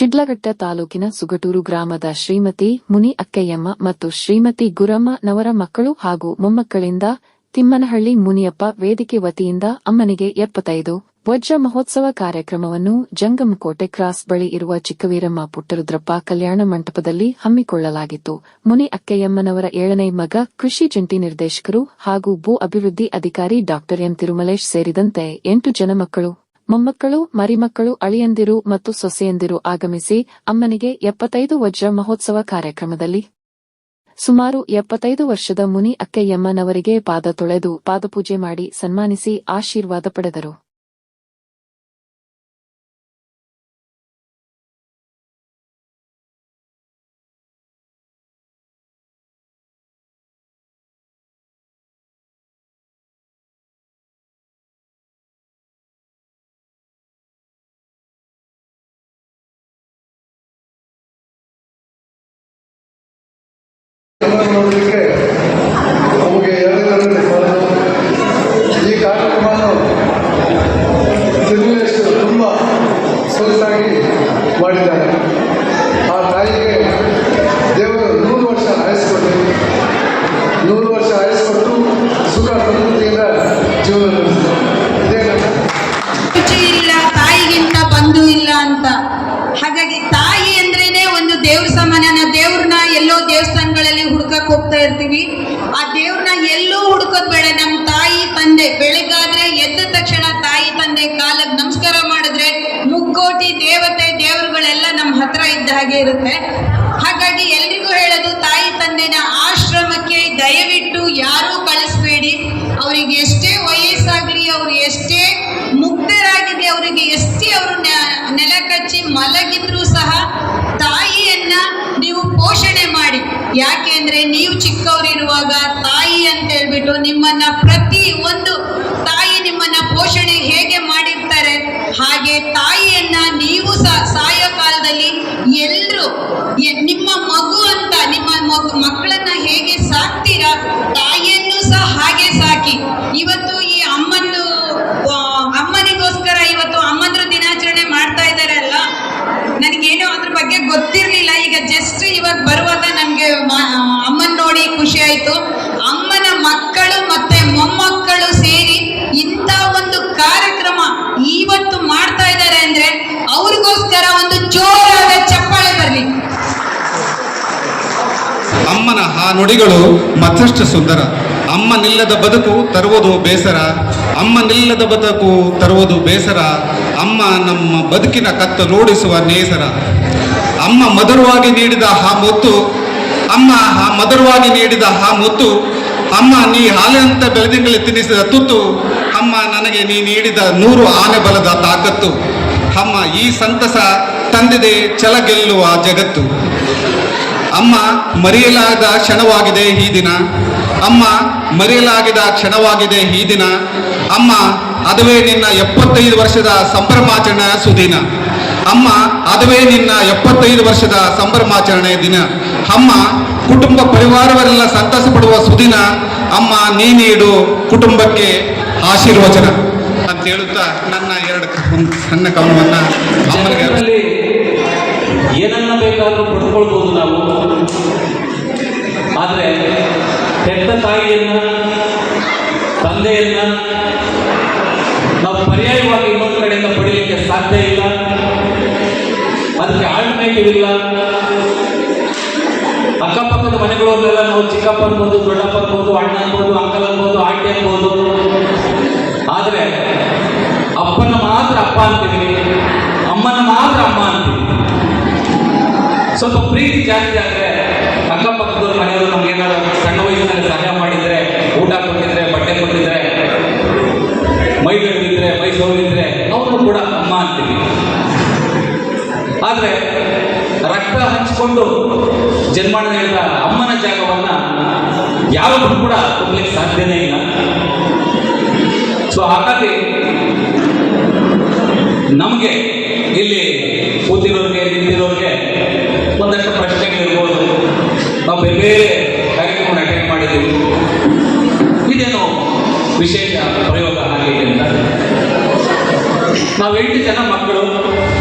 ಶಿಡ್ಲಘಟ್ಟ ತಾಲೂಕಿನ ಸುಗಟೂರು ಗ್ರಾಮದ ಶ್ರೀಮತಿ ಮುನಿ ಅಕ್ಕಯ್ಯಮ್ಮ ಮತ್ತು ಶ್ರೀಮತಿ ಗುರಮ್ಮ ನವರ ಮಕ್ಕಳು ಹಾಗೂ ಮೊಮ್ಮಕ್ಕಳಿಂದ ತಿಮ್ಮನಹಳ್ಳಿ ಮುನಿಯಪ್ಪ ವೇದಿಕೆ ವತಿಯಿಂದ ಅಮ್ಮನಿಗೆ 75 ವಜ್ರ ಮಹೋತ್ಸವ ಕಾರ್ಯಕ್ರಮವನ್ನು ಜಂಗಮಕೋಟೆ ಕ್ರಾಸ್ ಬಳಿ ಇರುವ ಚಿಕ್ಕವೀರಮ್ಮ ಪುಟ್ಟರುದ್ರಪ್ಪ ಕಲ್ಯಾಣ ಮಂಟಪದಲ್ಲಿ ಹಮ್ಮಿಕೊಳ್ಳಲಾಗಿತ್ತು. ಮುನಿ ಅಕ್ಕಯ್ಯಮ್ಮನವರ 7ನೇ ಮಗ, ಕೃಷಿ ಜಂಟಿ ನಿರ್ದೇಶಕರು ಹಾಗೂ ಭೂ ಅಭಿವೃದ್ಧಿ ಅಧಿಕಾರಿ ಡಾ ಎಂ ತಿರುಮಲೇಶ್ ಸೇರಿದಂತೆ 8 ಜನ ಮಕ್ಕಳು, ಮೊಮ್ಮಕ್ಕಳು, ಮರಿಮಕ್ಕಳು, ಅಳಿಯಂದಿರು ಮತ್ತು ಸೊಸೆಯಂದಿರು ಆಗಮಿಸಿ ಅಮ್ಮನಿಗೆ 75 ವಜ್ರ ಮಹೋತ್ಸವ ಕಾರ್ಯಕ್ರಮದಲ್ಲಿ ಸುಮಾರು 75 ವರ್ಷದ ಮುನಿ ಅಕ್ಕಯ್ಯಮ್ಮನವರಿಗೆ ಪಾದ ತೊಳೆದು ಪಾದಪೂಜೆ ಮಾಡಿ ಸನ್ಮಾನಿಸಿ ಆಶೀರ್ವಾದ ಪಡೆದರು. ನೋಡಲಿಕ್ಕೆ ನಮಗೆ ಈ ಕಾರ್ಯಕ್ರಮವನ್ನು ತಿರುಮಲೇಶ್ ತುಂಬ ಸೊಗಸಾಗಿ ಮಾಡಿದ್ದಾರೆ. ಆ ತಾಯಿಗೆ ದೇವರು 100 ವರ್ಷ ಆಯಸ್ಕೊಟ್ಟು 100 ವರ್ಷ ಆಯಸ್ಕೊಟ್ಟು ಸುಖ ಸಮೃದ್ಧಿಯಿಂದ ಜೀವನ ನಡೆಸಿದ್ದಾರೆ. ಇಲ್ಲ ತಾಯಿಗಿಂತ ಬಂಧು ಇಲ್ಲ ಅಂತ. ಹಾಗಾಗಿ ತಾಯಿ ಅಂದ್ರೇನೆ ಒಂದು ದೇವ್ರ ಸಮಾನ. ದೇವ್ರನ್ನ ಎಲ್ಲೋ ದೇವಸ್ಥಾನಗಳಲ್ಲಿ ಹುಡ್ಕಕ್ ಹೋಗ್ತಾ ಇರ್ತೀವಿ. ಆ ದೇವ್ರನ್ನ ಎಲ್ಲೂ ಹುಡ್ಕೋದ್ ಬೇಡ. ನಮ್ಮ ತಾಯಿ ತಂದೆ ಬೆಳಗಾದ್ರೆ ಎದ್ದ ತಕ್ಷಣ ತಾಯಿ ತಂದೆ ಕಾಲಕ್ಕೆ ನಮಸ್ಕಾರ ಮಾಡಿದ್ರೆ ಮುಕ್ಕೋಟಿ ದೇವರುಗಳೆಲ್ಲ ನಮ್ಮ ಹತ್ರ ಇದ್ದ ಹಾಗೆ ಇರುತ್ತೆ. ಹಾಗಾಗಿ ಎಲ್ರಿಗೂ ಹೇಳೋದು, ತಾಯಿ ತಂದೆನ ಆಶ್ರಮಕ್ಕೆ ದಯವಿಟ್ಟು ಯಾರೂ ಕಳಿಸ್ಬೇಡಿ. ಅವ್ರಿಗೆ ಎಷ್ಟೇ ವಯಸ್ಸಾಗ್ಲಿ, ಅವ್ರು ಎಷ್ಟೇ ಮುಗ್ಧರಾಗಿದೆ, ಅವರಿಗೆ ಎಷ್ಟೇ ಅವರು ನೆಲ ಕಚ್ಚಿ ಮಲಗಿದ್ರು ಸಹ ತಾಯಿಯನ್ನ ನೀವು ಪೋಷಣೆ ಮಾಡಿ. ಯಾಕೆ ಅಂದ್ರೆ ನೀವು ಚಿಕ್ಕವರಿರುವಾಗ ತಾಯಿ ಅಂತ ಹೇಳ್ಬಿಟ್ಟು ನಿಮ್ಮನ್ನ ಪ್ರತಿ ಒಂದು ತಾಯಿ ನಿಮ್ಮನ್ನ ಪೋಷಣೆ ಹೇಗೆ ಮಾಡಿರ್ತಾರೆ, ಹಾಗೆ ತಾಯಿಯನ್ನ ನೀವು ಸಾಯೋ ಕಾಲದಲ್ಲಿ ಎಲ್ಲರೂ ನಿಮ್ಮ ಮಗು ಅಂತ ನಿಮ್ಮ ಮಕ್ಕಳನ್ನ ಹೇಗೆ ಸಾಕ್ತೀರಾ, ತಾಯಿಯನ್ನು ಸಹ ಹಾಗೆ ಸಾಕಿ. ಇವತ್ತು ಈ ಅಮ್ಮನಿಗೋಸ್ಕರ ಇವತ್ತು ಅಮ್ಮಂದ್ರ ದಿನಾಚರಣೆ ಮಾಡ್ತಾ ಇದ್ದಾರೆ ಅಲ್ಲ. ನನಗೇನೋ ಅದ್ರ ಬಗ್ಗೆ ಗೊತ್ತಿರ್ಲಿಲ್ಲ. ಈಗ ಜಸ್ಟ್ ಇವಾಗ ಬರುವಾಗ ನನಗೆ ಅಮ್ಮನ್ ನೋಡಿ ಖುಷಿ ಆಯ್ತು. ಅಮ್ಮನ ಮಕ್ಕಳು ಮತ್ತೆ ಮೊಮ್ಮಕ್ಕಳು ಸೇರಿ ಇಂಥ ಒಂದು ಕಾರ್ಯಕ್ರಮ ಇವತ್ತು ಮಾಡ್ತಾ ಇದ್ದಾರೆ ಅಂದ್ರೆ ಅವ್ರಿಗೋಸ್ಕರ ಒಂದು ಜೋರಾದ ಚಪ್ಪಾಳೆ ಬರಲಿ. ಅಮ್ಮನ ಆ ನುಡಿಗಳು ಮತ್ತಷ್ಟು ಸುಂದರ. ಅಮ್ಮನಿಲ್ಲದ ಬದುಕು ತರುವುದು ಬೇಸರ, ಅಮ್ಮನಿಲ್ಲದ ಬದುಕು ತರುವುದು ಬೇಸರ, ಅಮ್ಮ ನಮ್ಮ ಬದುಕಿನ ಕತ್ತು ನೋಡಿಸುವ ನೇಸರ. ಅಮ್ಮ ಮಧುರವಾಗಿ ನೀಡಿದ ಆ ಮುತ್ತು, ಅಮ್ಮ ಆ ಮಧುರವಾಗಿ ನೀಡಿದ ಆ ಮುತ್ತು, ಅಮ್ಮ ನೀ ಹಾಲಿನಂತ ಬೆಳೆದಿಂಗಲಿ ತಿನ್ನಿಸಿದ ತುತ್ತು, ಅಮ್ಮ ನನಗೆ ನೀ ನೀಡಿದ 100 ಆನೆ ಬಲದ ತಾಕತ್ತು. ಅಮ್ಮ ಈ ಸಂತಸ ತಂದಿದೆ ಛಲ ಗೆಲ್ಲುವ ಜಗತ್ತು. ಅಮ್ಮ ಮರೆಯಲಾಗದ ಕ್ಷಣವಾಗಿದೆ ಈ ದಿನ, ಅಮ್ಮ ಮರೆಯಲಾಗದ ಕ್ಷಣವಾಗಿದೆ ಈ ದಿನ. ಅಮ್ಮ ಅದುವೇ ನಿನ್ನ 75 ವರ್ಷದ ಸಂಭ್ರಮಾಚರಣೆ ಸುದಿನ. ಅಮ್ಮ ಅದುವೇ ನಿನ್ನ 75 ವರ್ಷದ ಸಂಭ್ರಮಾಚರಣೆ ದಿನ. ಅಮ್ಮ ಕುಟುಂಬ ಪರಿವಾರವರೆಲ್ಲ ಸಂತಸ ಪಡುವ ಸುದಿನ. ಅಮ್ಮ ನೀ ನೀಡು ಕುಟುಂಬಕ್ಕೆ ಆಶೀರ್ವಚನ ಅಂತ ಹೇಳುತ್ತಾ ನನ್ನ ಒಂದು ಸಣ್ಣ ಕವನವನ್ನ ಅಮ್ಮನಿಗೆ. ಏನನ್ನ ಬೇಕಾದ್ರೂ ಪಡ್ಕೊಳ್ಬೋದು ನಾವು, ಆದರೆ ಹೆತ್ತ ತಾಯಿಯನ್ನ, ತಂದೆಯನ್ನ ನಾವು ಪರ್ಯಾಯವಾಗಿ ಇನ್ನೊಂದು ಕಡೆಯಿಂದ ಪಡೀಲಿಕ್ಕೆ ಸಾಧ್ಯ ಇಲ್ಲ. ಅದಕ್ಕೆ ಆಲ್ಟರ್ನೇಟಿವ್ ಇಲ್ಲ. ಅಕ್ಕಪಕ್ಕದ ಮನೆಗಳಲ್ಲೆಲ್ಲ ನಾವು ಚಿಕ್ಕಪ್ಪ ಅನ್ಬೋದು, ದೊಡ್ಡಪ್ಪ ಅನ್ಬೋದು, ಅಣ್ಣ ಅನ್ಬೋದು, ಅಂಕಲ್ ಅನ್ಬೋದು, ಆಂಟಿ ಅನ್ಬೋದು. ಆದರೆ ಅಪ್ಪನ ಮಾತ್ರ ಅಪ್ಪ ಅಂತೀವಿ, ಅಮ್ಮನ ಮಾತ್ರ ಅಮ್ಮ ಅಂತೀವಿ. ಸ್ವಲ್ಪ ಪ್ರೀತಿ ಜಾಸ್ತಿ ಆದರೆ ಅಕ್ಕಪಕ್ಕದ ಮನೆಯವರು ನಮ್ಗೆ ಏನಾದ್ರು ಸಣ್ಣ ವಯಸ್ಸಿನಲ್ಲಿ ಸಹಾಯ ಮಾಡಿದ್ರೆ, ಊಟ ಕೊಟ್ಟಿದ್ರೆ, ಬಟ್ಟೆ ಕೊಟ್ಟಿದ್ರೆ, ಮೈ ಬೆಳೆದಿದ್ರೆ, ಮೈ ಸೋಲಿದ್ರೆ ಅವರು ಕೂಡ ಅಮ್ಮ ಅಂತೀವಿ. ಆದರೆ ರಕ್ತ ಹಂಚಿಕೊಂಡು ಜನ್ಮಾಡಿದ ಅಮ್ಮನ ಜಾಗವನ್ನ ಯಾವತ್ತೂ ಕೂಡ ತುಂಬಲಿಕ್ಕೆ ಸಾಧ್ಯನೇ ಇಲ್ಲ. ಸೊ ಹಾಗಾಗಿ ನಮಗೆ ಇಲ್ಲಿ ಕೂತಿರೋರಿಗೆ, ನಿಂತಿರೋರಿಗೆ ಒಂದಷ್ಟು ಪ್ರಶ್ನೆಗಳಿರ್ಬೋದು. ನಾವು ಬೇರೆ ಬೇರೆ ಕಾರ್ಯಕ್ರಮ ಅಟೆಂಡ್ ಮಾಡಿದ್ದೀವಿ. ಇದೇನು ವಿಶೇಷ ಪ್ರಯೋಗ ಆಗಿದೆ ಅಂತ. ನಾವು 8 ಜನ ಮಕ್ಕಳು.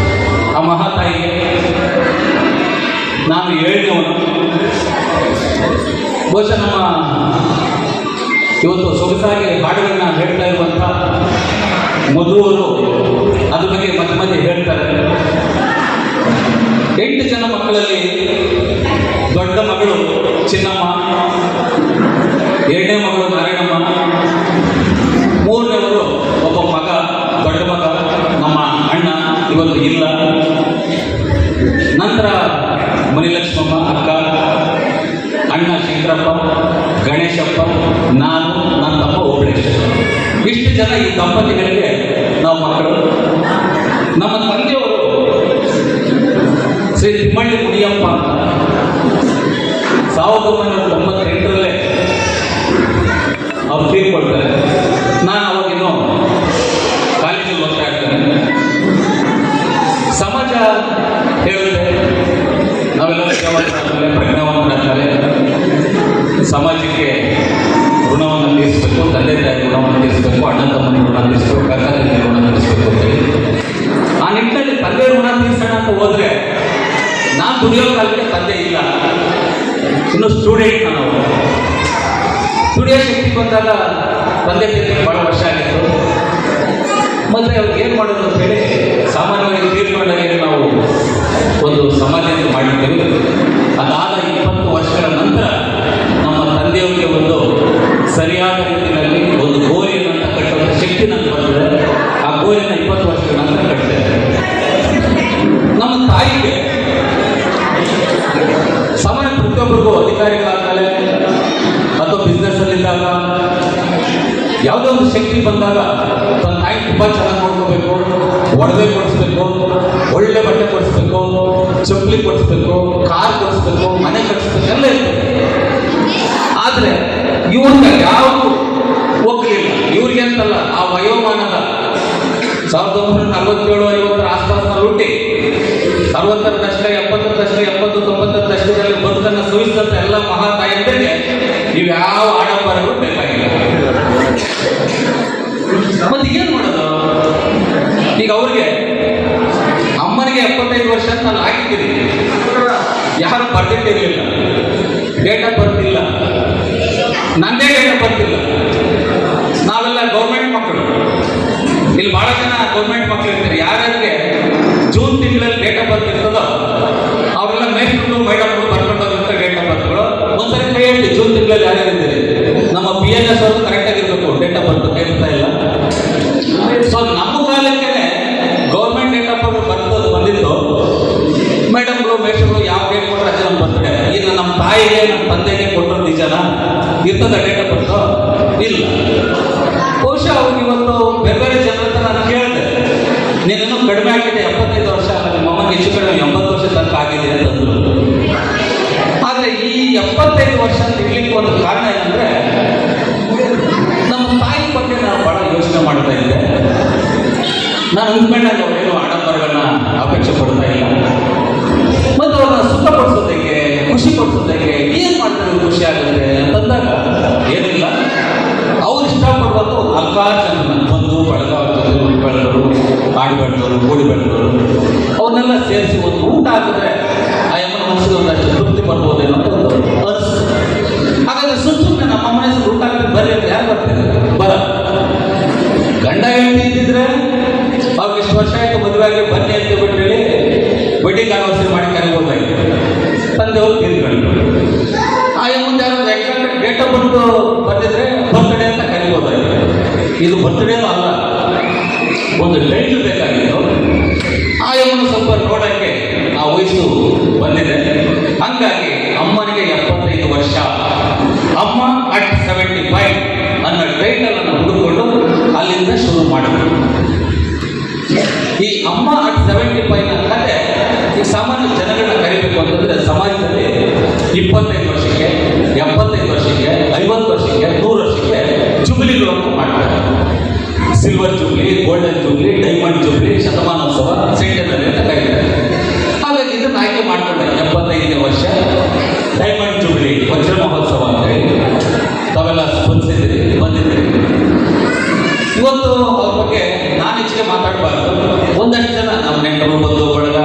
ಆ ಮಹಾತಾಯಿಗೆ 7ನೇವನು. ಬಹುಶಃ ನಮ್ಮ ಇವತ್ತು ಸೊಗಸಾಗಿ ಹಾಡುಗಳನ್ನ ಹೇಳ್ತಾ ಇರುವಂಥ ಮಧುವರು ಅದ್ರ ಬಗ್ಗೆ ಮತ್ತೆ ಮತ್ತೆ ಹೇಳ್ತಾರೆ. 8 ಜನ ಮಕ್ಕಳಲ್ಲಿ ದೊಡ್ಡ ಮಗಳು ಚಿನ್ನಮ್ಮ, 2ನೇ ಮಗಳು ನಾರಾಯಣಮ್ಮ, 3ನೇವರು ಒಬ್ಬ ಮಗ, ದೊಡ್ಡ ಮಗ ನಮ್ಮ ಅಣ್ಣ ಇವತ್ತು ಇಲ್ಲ. ನಂತರ ಮಣಿಲಕ್ಷ್ಮಮ್ಮ ಅಕ್ಕ, ಅಣ್ಣ ಶಂಕರಪ್ಪ, ಗಣೇಶಪ್ಪ, ನಾನು, ನನ್ನ ತಮ್ಮ ಓಬಳೇಶ್. ಇಷ್ಟು ಜನ ಈ ದಂಪತಿಗಳಿಗೆ ನಾವು ಮಕ್ಕಳು. ನಮ್ಮ ತಂದೆಯವರು ಶ್ರೀ ತಿಮ್ಮಳ್ಳಿ ಮುನಿಯಪ್ಪ ಅಂತ 1998ರಲ್ಲೇ ಅವ್ರು ತೀರ್ಕೊಳ್ತಾರೆ. ನಾನು ಅವಾಗಿನ್ನೂ ಕಾಲೇಜಲ್ಲಿ ಓದ್ತಾ ಇರ್ತೇನೆ. ಸಮಾಜ ಹೇಳಿದ್ರೆ ನಾವೆಲ್ಲ ವಿದ್ಯಾವಂತರಾದ್ಮೇಲೆ ಪ್ರಜ್ಞಾವಂತರಾದ್ಮೇಲೆ ಸಮಾಜಕ್ಕೆ ಋಣವನ್ನು ತೀರಿಸಬೇಕು, ತಂದೆ ತಾಯಿ ಋಣವನ್ನು ತೀರಿಸಬೇಕು, ಅಣ್ಣ ತಮ್ಮನ ಋಣ ತೀರಿಸಬೇಕು, ಅಕ್ಕ ತಂದೆ ಋಣ ತೀರಿಸಬೇಕು ಅಂತೇಳಿ ಆ ನಿಟ್ಟಿನಲ್ಲಿ ತಂದೆ ಋಣ ತೀರಿಸೋಣ ಅಂತ ಹೋದ್ರೆ ನಾನು ದುಡಿಯೋ ಕಾಲಕ್ಕೆ ತಂದೆ ಇಲ್ಲ, ಇನ್ನು ಸ್ಟೂಡೆಂಟ್ ನಾನು. ದುಡಿಯೋ ಶಕ್ತಿ ಬಂದಾಗ ತಂದೆ ತಾಯಿ ಭಾಳ ವರ್ಷ ಆಗಿತ್ತು. ಮತ್ತೆ ಅವ್ರಿಗೆ ಏನು ಮಾಡೋದು ಅಂತ ಹೇಳಿ ಸಾಮಾನ್ಯವಾಗಿ ತೀರ್ಕೊಂಡಾಗ ನಾವು ಒಂದು ಸಮಾಜಕ್ಕೆ ಮಾಡಿದ್ದೇವೆ. ಅದಾದ 20 ವರ್ಷಗಳ ನಂತರ ನಮ್ಮ ತಂದೆಯವರಿಗೆ ಒಂದು ಸರಿಯಾದ ರೀತಿಯಲ್ಲಿ ಒಂದು ಗೋರಿಯನ್ನು ಕಟ್ಟುವಂಥ ಶಕ್ತಿ ನನಗೆ ಬರ್ತದೆ. ಆ ಗೋರಿಯನ್ನು 20 ವರ್ಷಗಳ ನಂತರ ಕಟ್ತೇವೆ. ನಮ್ಮ ತಾಯಿಗೆ ಸಾಮಾನ್ಯ ಪ್ರತಿಯೊಬ್ಬರಿಗೂ ಅಧಿಕಾರಿಗಳಾದ್ಮೇಲೆ ಅಥವಾ ಬಿಸ್ನೆಸ್ಸಲ್ಲಿದ್ದಾಗ ಯಾವುದೋ ಒಂದು ಶಕ್ತಿ ಬಂದಾಗ ತನ್ನ ತಾಯಿ ತುಂಬ ಚೆನ್ನಾಗಿ ನೋಡ್ಕೋಬೇಕು, ಒಡವೆ ಕೊಡಿಸ್ಬೇಕು, ಒಳ್ಳೆ ಬಟ್ಟೆ ಕೊಡಿಸ್ಬೇಕು, ಚಪ್ಪಲಿ ಕೊಡಿಸ್ಬೇಕು, ಕಾರ್ ಕೊಡಿಸ್ಬೇಕು, ಮನೆ ಕಟ್ಟಿಸ್ಬೇಕು, ಎಲ್ಲ ಇರ್ತದೆ. ಆದರೆ ಇವ್ರಿಗೆ ಯಾವುದು ಹೋಗ್ಲಿಲ್ಲ. ಇವ್ರಿಗೆ ಅಂತಲ್ಲ, ಆ ವಯೋಮಾನದ 1947-50 ಆಸ್ಪಾಸ್ನಲ್ಲಿ ಹುಟ್ಟಿ 60ರ ದಶಕ, 70ರ ದಶಕ, 70, 90ರ ದಶಕದಲ್ಲಿ ಬದುಕನ್ನು ಸವಿಸಿದಂಥ ಎಲ್ಲ ಮಹಾತಾಯಂದರಿಗೆ ಇವ್ಯಾವ ಆಡಂಬರಗಳು ಬೇಕಾಗಿಲ್ಲ. ಮತ್ತೆ ಏನು ಮಾಡೋದು? ಈಗ ಅವ್ರಿಗೆ ಅಮ್ಮನಿಗೆ 75 ವರ್ಷ ಅಂತ ನಾನು ಹಾಕಿದ್ದೀನಿ. ಯಾರು ಬರ್ದಿಟ್ಟಿರಲಿಲ್ಲ, ಡೇಟ್ ಆಫ್ ಬರ್ತ್ ಇಲ್ಲ, ನಂದೇ ಡೇಟ್ ಆಫ್ ಬರ್ತ್ ಇಲ್ಲ. ನಾವೆಲ್ಲ ಗೌರ್ಮೆಂಟ್ ಮಕ್ಕಳು. ಇಲ್ಲಿ ಬಹಳ ಜನ ಗೌರ್ಮೆಂಟ್ ಮಕ್ಕಳು ಇರ್ತಾರೆ. ಯಾರ್ಯಾರಿಗೆ ಜೂನ್ ತಿಂಗಳಲ್ಲಿ ಡೇಟ್ ಆಫ್ ಬರ್ತ್ ಇರ್ತದೋ ಅವರೆಲ್ಲ ಮೇಸ್ಟ್ರು ಮೇಡಮ್ಗಳು ಬರ್ಕೊಂಡು ಹೋಗಿರ್ತಾರೆ ಡೇಟ್ ಆಫ್ ಬರ್ತ್ಗಳು. ಒಂದ್ಸರಿ ಕೈ ಹೇಳಿ, ಜೂನ್ ತಿಂಗಳಲ್ಲಿ ಯಾರ್ಯಾರಿದ್ದೀರಿ? ನಮ್ಮ PNS ಅವರು ಕರೆಕ್ಟಾಗಿರ್ಬೇಕು, ಡೇಟ್ ಆಫ್ ಬರ್ತ್ ಹೇಳ್ತಾ ಇಲ್ಲ. ಸೊ ನಮ್ಮ ಕಾಲಕ್ಕೆ ಗೌರ್ಮೆಂಟ್ ಡೇಟ್ ಆಫ್ ಬರ್ತ್ ಬಂದಿತ್ತು. ಮೇಡಮ್ಗಳು ಮೇಸ್ಟ್ರುಗಳು ಯಾವ ಡೇಟ್ ಕೊಟ್ಟರೆ ಅದೇ ನಮ್ಮ ಬರ್ತಡೆ. ಈಗ ನಮ್ಮ ತಾಯಿಗೆ ನಮ್ಮ ತಂದೆಗೆ ಕೊಟ್ಟರು ನಿಜನ ಇರ್ತದ ಡೇಟ್ ಆಫ್ ಬರ್ತು? ಇಲ್ಲ. ಬಹುಶಃ ಅವ್ರಿಗೆ ಇವತ್ತು ಬೇರೆ ಬೇರೆ ಜನರ ಹತ್ರ ನಾನು ಕೇಳಿದೆ, ನೀನೇನು ಕಡಿಮೆ ಆಗಿದೆ, 75 ವರ್ಷ ಅಲ್ಲ, ನಿಮ್ಮ ಅಮ್ಮನಿಗೆ ಹೆಚ್ಚು ಕಡಿಮೆ 80 ವರ್ಷ ತನಕ ಆಗಿದೆ ಅಂತಂದ್ರು. ಆದರೆ ಈ 75 ವರ್ಷ ಅಂತ ಇರ್ಲಿಕ್ಕೆ ಒಂದು ಕಾರಣ ಏನಂದ್ರೆ ನಮ್ಮ ತಾಯಿ ಬಗ್ಗೆ ನಾನು ಬಹಳ ಯೋಚನೆ ಮಾಡ್ತಾ ಇದ್ದೆ. ನಾನು ಅಂದ್ಕೊಂಡಾಗ ಅವರೇನು ಆಡಂಬರಗಳನ್ನ ಅಪೇಕ್ಷೆ ಪಡ್ತಾ ಇಲ್ಲ. ಮತ್ತು ಅವ್ರನ್ನ ಸುಖಪಡಿಸೋದಕ್ಕೆ, ಖುಷಿ ಪಡಿಸೋದಕ್ಕೆ ಏನು ಮಾಡ್ತಾರೆ ಖುಷಿ ಆಗುತ್ತೆ ಅಂತಂದಾಗ ಏನಿಲ್ಲ, ಅವ್ರು ಇಷ್ಟಪಡುವಂಥ ಒಂದು 4 ಜನ ಬಂದು ಬಳಗ ಬೆಳೆದವರು, ಆಡಿ ಬೆಳೆದವರು, ಕೂಡಿ ಬೆಳೆದವರು, ಅವನ್ನೆಲ್ಲ ಸೇರಿಸಿ ಒಂದು ಊಟ ಹಾಕಿದ್ರೆ ಆ ಎಮ್ಮನ ಮನಸ್ಸಿಗೆ ಒಂದಷ್ಟು ತೃಪ್ತಿ ಬರ್ಬೋದೇನೋ ಅಂತ ಒಂದು ಅನಿಸ್ತು. ಹಾಗಾದ್ರೆ ಸುಮ್ಮನೆ ನಮ್ಮ ಮನಸ್ಸಿಗೆ ಊಟ ಹಾಕಿದ್ರೆ ಬರ್ರಿ ಅಂತ ಯಾರು ಬರ್ತಾರೆ? ಬರ ಗಂಡ ಹೆಂಡತಿ ಇದ್ದಿದ್ರೆ ಅವ್ರಿಗೆ ಇಷ್ಟು ವರ್ಷ ಆಯಿತು ಮದುವೆಯಾಗಿ ಬನ್ನಿ ಅಂತ ಬಿಟ್ಟೇಳಿ ವೆಡ್ಡಿಂಗ್ ಆನಿವರ್ಸರಿ ಮಾಡಿ ಕರಿಬೋದಾಗಿತ್ತು. ತಂದೆಯವರು ತೀರ್ಕೊಂಡು ಆ ಮುಂದೆ ಯಾರು ಎಕ್ಸಾಕ್ಟ್ ಡೇಟ್ ಆಫ್ ಬರ್ತ್ ಬಂದಿದ್ರೆ ಬರ್ತ್ಡೇ ಅಂತ ಕರಿಬೋದಾಗಿತ್ತು. ಇದು ಬರ್ತ್ಡೇನೂ ಅಲ್ಲ, ಒಂದು ಟೈಟ್ಲ್ ಬೇಕಾಗಿತ್ತು. ಆ ಎಮ್ಮನ್ನು ಸ್ವಲ್ಪ ನೋಡೋಕ್ಕೆ ಆ ವಯಸ್ಸು ಬಂದಿದೆ. ಹಂಗಾಗಿ ಅಮ್ಮನಿಗೆ 75 ವರ್ಷ, ಅಮ್ಮ ಅಟ್ 75 ಅನ್ನೋ ಟೈಟಲ್ ಅನ್ನು ಹುಡುಕೊಂಡು ಅಲ್ಲಿಂದ ಶುರು ಮಾಡಿದ್ರು. ಈ ಅಮ್ಮ ಅಟ್ 75 ಕತೆ ಈ ಸಾಮಾನ್ಯ ಜನಗಳನ್ನ ಕರಿಬೇಕು ಅಂತಂದ್ರೆ ಸಮಾಜದಲ್ಲಿ 25 ವರ್ಷಕ್ಕೆ, 75 ವರ್ಷಕ್ಕೆ, 50 ವರ್ಷಕ್ಕೆ, 100 ವರ್ಷಕ್ಕೆ ಜುಬ್ಲಿಗಳನ್ನು ಮಾಡ್ತಾರೆ. Silver jubilee, golden jubilee, diamond jubilee, ಶತಮಾನೋತ್ಸವ, ಸೆಂಟೆನರಿ ಅಂತ ಕರೀತಾರೆ. ಹಾಗಾಗಿ ಇದನ್ನು ಆಯ್ಕೆ ಮಾಡ್ಕೊಂಡೆ. 75ನೇ ವರ್ಷ ಡೈಮಂಡ್ ಜುಬ್ಲಿ, ವಜ್ರ ಮಹೋತ್ಸವ ಅಂತ ಹೇಳಿ ತಾವೆಲ್ಲ ಸ್ಪಂದಿಸಿದ್ರಿ, ಬಂದಿದ್ರಿ. ಇವತ್ತು ಅವ್ರ ಬಗ್ಗೆ ನಾನು ಹೆಚ್ಚಿಗೆ ಮಾತಾಡಬಾರ್ದು. ಒಂದಷ್ಟು ಜನ ನಮ್ಮ ನೆಂಟರು ಬಂದು ಬಳಗ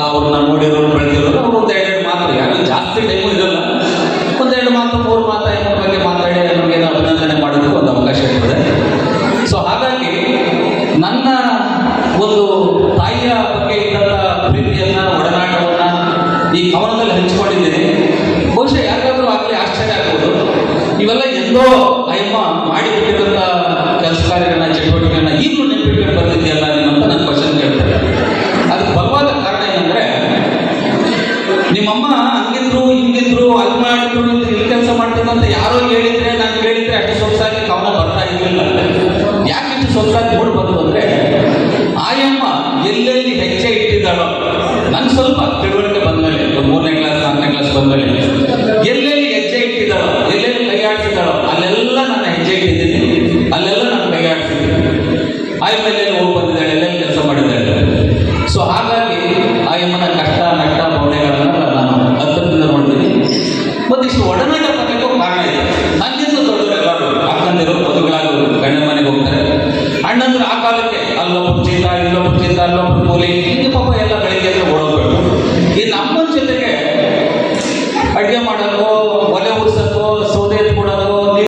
ಅವ್ರನ್ನ ನೋಡಿರೋರು ಬೆಳೆದಿರೋರು ಅವ್ರು ಒಂದು 2 ಮಾತು ಯಾರು ಎಲ್ಲೋ ಅಯ್ಯಮ್ಮ ಮಾಡಿಬಿಟ್ಟಿರೋಂಥ ಕೆಲಸ ಕಾರ್ಯಗಳನ್ನ ಚಟುವಟಿಕೆಗಳನ್ನ ಈಗಲೂ ನೆನಪಿಟ್ಕೊಂಡು ಬಂದಿದೆಯಲ್ಲ ಅಂತ ನನ್ನ ಕ್ವಶನ್ ಕೇಳ್ತಾರೆ. ಅದಕ್ಕೆ ಬಲವಾದ ಕಾರಣ ಏನಂದ್ರೆ ನಿಮ್ಮಮ್ಮ ಹಂಗಿದ್ರು ಹಿಂಗಿದ್ರು ಅಲ್ಲಿ ಮಾಡಿದ್ರು ಇಲ್ಲಿ ಕೆಲಸ ಮಾಡ್ತಿದ್ರು ಅಂತ ಯಾರೋ ಹೇಳಿದ್ರೆ ನಾನು ಕೇಳಿದ್ರೆ ಅಷ್ಟು ಸೊಗಸಾಗಿ ಕವನ ಬರ್ತಾ ಇರಲಿಲ್ಲ. ಯಾಕೆ ಇಷ್ಟು ಸೊಗಸಾಗಿ ಮೂಡ್ ಬಂತು ಅಂದ್ರೆ ಆಯಮ್ಮ ಎಲ್ಲೆಲ್ಲಿ ಹೆಜ್ಜೆ ಇಟ್ಟಿದ್ದಾಳೋ ನನ್ಗೆ ಸ್ವಲ್ಪ ತಿಳುವಳಿಕೆ ಬಂದ್ಮೇಲೆ 3ನೇ ಕ್ಲಾಸ್ 4ನೇ ಕ್ಲಾಸ್ ಬಂದ್ಮೇಲೆ ಎಲ್ಲೆಲ್ಲಿ ಹೆಜ್ಜೆ ಇಟ್ಟಿದ್ದಾಳೋ ಎಲ್ಲೆಲ್ಲಿ ಕೈ ಆಡಿಸಿದ್ದಾಳೋ ಅಲ್ಲೆಲ್ಲ ನನ್ನ ಹೆಜ್ಜೆ ಇಟ್ಟಿದ್ದೀನಿ, ಅಲ್ಲೆಲ್ಲ ನಾನು ಕೈ ಆಡಿಸಿದ್ದೀನಿ. ಆಯಮ್ಮೆಲ್ಲ ಹೋಗಿ ಬಂದಿದ್ದಾಳೆ, ಎಲ್ಲೆಲ್ಲಿ ಕೆಲಸ ಮಾಡಿದ್ದಾಳೆ. ಸೊ ಹಾಗಾಗಿ ಆಯಮ್ಮನ ಕಷ್ಟ ನಷ್ಟ ಭಾವನೆಗಳನ್ನೆಲ್ಲ ನಾನು ಹತ್ತಿರದಿಂದ ನೋಡ್ತೀನಿ. ಮತ್ತಿಷ್ಟು ಒಡನಾಟ ಬರಲಿಕ್ಕೂ ಕಾರಣ ಇದೆ. ನನ್ಗಿಂತ ದೊಡ್ಡವರೆಲ್ಲರೂ ಅಕ್ಕಂದಿರು ಮದುವೆಗಳಾಗಿ ಗಂಡನ ಮನೆಗೆ ಹೋಗ್ತಾರೆ. ಅಣ್ಣಂದ್ರು ಆ ಕಾಲಕ್ಕೆ ಅಲ್ಲೊಬ್ಬ ಚೀತ ಇಲ್ಲೊಬ್ಬ ಚೀತ ಅಲ್ಲೊಬ್ಬ ಮೂಲೆ ಹೀಗೆ